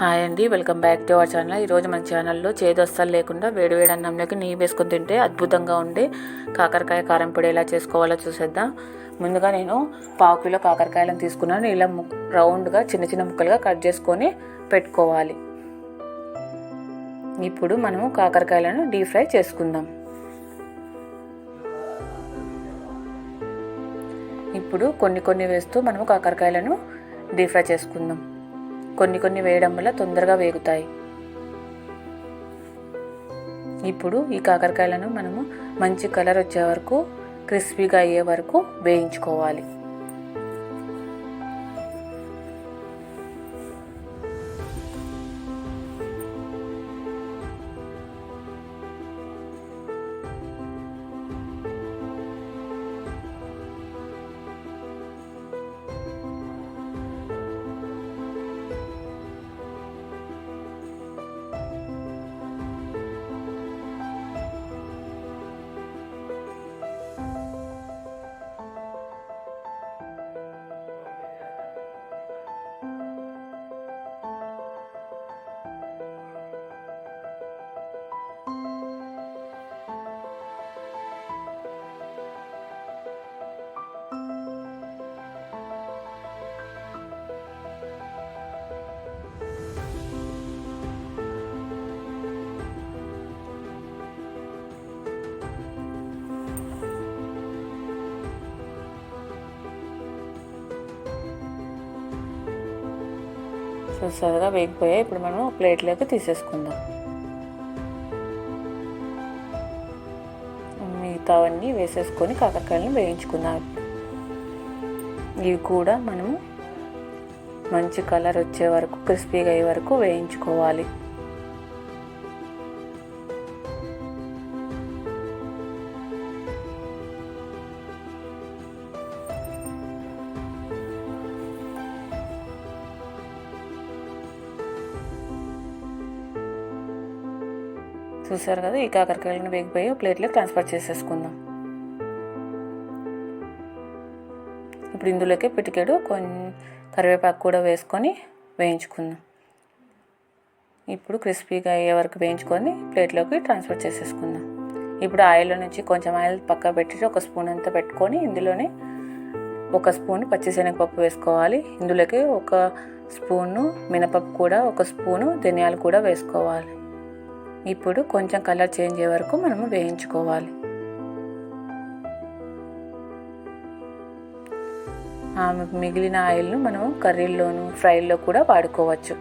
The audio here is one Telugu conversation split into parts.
హాయ్ అండి, welcome back to our channel. ఈరోజు మన ఛానల్లో చేదు అస్సలు లేకుండా వేడివేడి అన్నంలోకి నెయ్యి వేసుకొని తింటే అద్భుతంగా ఉండే కాకరకాయ కారం పొడి ఎలా చేసుకోవాలో చూసేద్దాం. ముందుగా నేను 1/2 కిలో కాకరకాయలను తీసుకున్నాను. ఇలా రౌండ్గా చిన్న చిన్న ముక్కలుగా కట్ చేసుకొని పెట్టుకోవాలి. ఇప్పుడు మనము కాకరకాయలను డీప్ ఫ్రై చేసుకుందాం. ఇప్పుడు కొన్ని వేస్తూ మనము కాకరకాయలను డీప్ ఫ్రై చేసుకుందాం. కొన్ని వేయడం వల్ల తొందరగా వేగుతాయి. ఇప్పుడు ఈ కాకరకాయలను మనము మంచి కలర్ వచ్చే వరకు, క్రిస్పీగా అయ్యే వరకు వేయించుకోవాలి. చూసారుగా వేగిపోయాయి. ఇప్పుడు మనం ప్లేట్లోకి తీసేసుకుందాం. మిగతావన్నీ వేసేసుకొని కాకరకాయలను వేయించుకుందాం. ఇవి కూడా మనము మంచి కలర్ వచ్చే వరకు, క్రిస్పీగా అయ్యే వరకు వేయించుకోవాలి. చూసారు కదా, ఈ కాకరకాయలను వేగిపోయి ప్లేట్లోకి ట్రాన్స్ఫర్ చేసేసుకుందాం. ఇప్పుడు ఇందులోకి పిటికెడు కరివేపాకు కూడా వేసుకొని వేయించుకుందాం. ఇప్పుడు క్రిస్పీగా అయ్యే వరకు వేయించుకొని ప్లేట్లోకి ట్రాన్స్ఫర్ చేసేసుకుందాం. ఇప్పుడు ఆయిల్లో నుంచి కొంచెం ఆయిల్ పక్క పెట్టి 1 స్పూన్ అంతా పెట్టుకొని ఇందులోనే 1 స్పూన్ పచ్చిశనగపప్పు వేసుకోవాలి. ఇందులోకి 1 స్పూను మినపప్పు కూడా, 1 స్పూను ధనియాలు కూడా వేసుకోవాలి. ఇప్పుడు కొంచెం కలర్ చేంజ్ అయ్యే వరకు మనము వేయించుకోవాలి. మిగిలిన ఆయిల్ను మనం కర్రీల్లోను, ఫ్రైల్లో కూడా వాడుకోవచ్చు.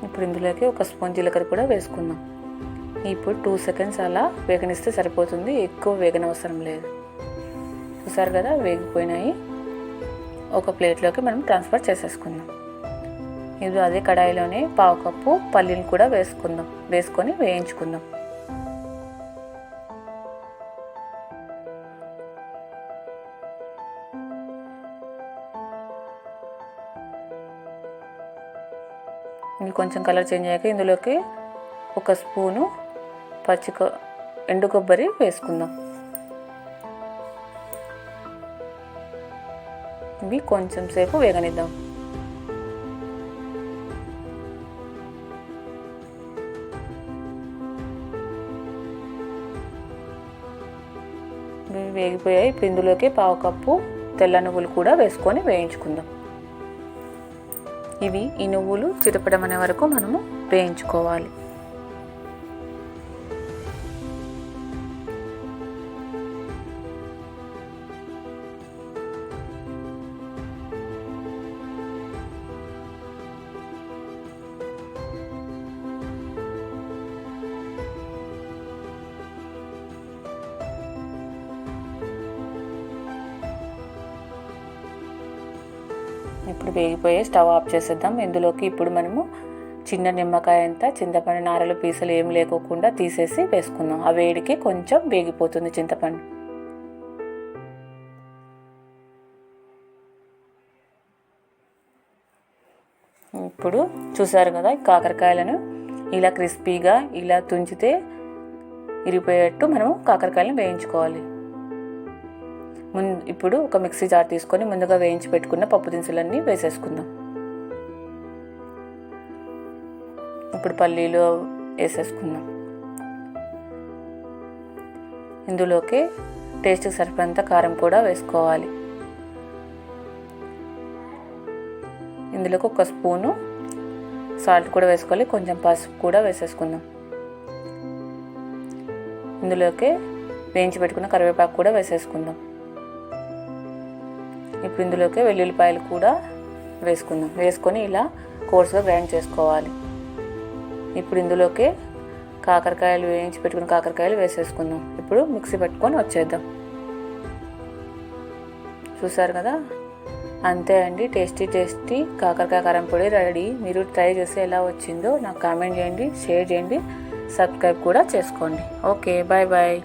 ఇప్పుడు ఇందులోకి 1 స్పూన్ జీలకర్ర కూడా వేసుకుందాం. ఇప్పుడు 2 సెకండ్స్ అలా వేగనిస్తే సరిపోతుంది, ఎక్కువ వేగనవసరం లేదు. చూసారు కదా, వేగిపోయినాయి. ఒక ప్లేట్లోకి మనం ట్రాన్స్ఫర్ చేసేసుకుందాం. ఇది అదే కడాయిలోనే 1/2 కప్పు పల్లీలు కూడా వేసుకొని వేయించుకుందాం. ఇది కొంచెం కలర్ చేంజ్ అయ్యాక ఇందులోకి 1 స్పూను ఎండు కొబ్బరి వేసుకుందాం. ఇవి కొంచెం సేపు వేగనిద్దాం. ఇవి వేగిపోయాయి. ఇప్పుడు ఇందులోకి 1/2 కప్పు తెల్ల నువ్వులు కూడా వేసుకొని వేయించుకుందాం. ఈ నువ్వులు చిటపడం అనే వరకు మనము వేయించుకోవాలి. ఇప్పుడు వేగిపోయి స్టవ్ ఆఫ్ చేసేద్దాం. ఇందులోకి ఇప్పుడు మనము చిన్న నిమ్మకాయ అంత చింతపండు నారలు పీసులు ఏం లేకోకుండా తీసేసి వేసుకుందాం. ఆ వేడికి కొంచెం వేగిపోతుంది చింతపండు. ఇప్పుడు చూసారు కదా కాకరకాయలను ఇలా క్రిస్పీగా ఇలా తుంచితే ఇరిగిపోయేట్టు మనం కాకరకాయలను వేయించుకోవాలి. ఇప్పుడు ఒక మిక్సీ జార్ తీసుకొని ముందుగా వేయించి పెట్టుకున్న పప్పు దినుసులన్నీ వేసేసుకుందాం. ఇప్పుడు పల్లీలు వేసేసుకుందాం. ఇందులోకి టేస్ట్కి సరిపడంత కారం కూడా వేసుకోవాలి. ఇందులోకి ఒక స్పూను సాల్ట్ కూడా వేసుకోవాలి. కొంచెం పసుపు కూడా వేసేసుకుందాం. ఇందులోకి వేయించి పెట్టుకున్న కరివేపాకు కూడా వేసేసుకుందాం. ఇప్పుడు ఇందులోకి వెల్లుల్లిపాయలు కూడా వేసుకుందాం. వేసుకొని ఇలా కోర్సుగా గ్రైండ్ చేసుకోవాలి. ఇప్పుడు ఇందులోకి కాకరకాయలు వేయించి పెట్టుకున్న కాకరకాయలు వేసేసుకుందాం. ఇప్పుడు మిక్సీ పెట్టుకొని వచ్చేద్దాం. చూసారు కదా, అంతే అండి. టేస్టీ కాకరకాయ కారం పొడి రెడీ. మీరు ట్రై చేసి ఎలా వచ్చిందో నాకు కామెంట్ చేయండి, షేర్ చేయండి, సబ్స్క్రైబ్ కూడా చేసుకోండి. Okay, bye bye.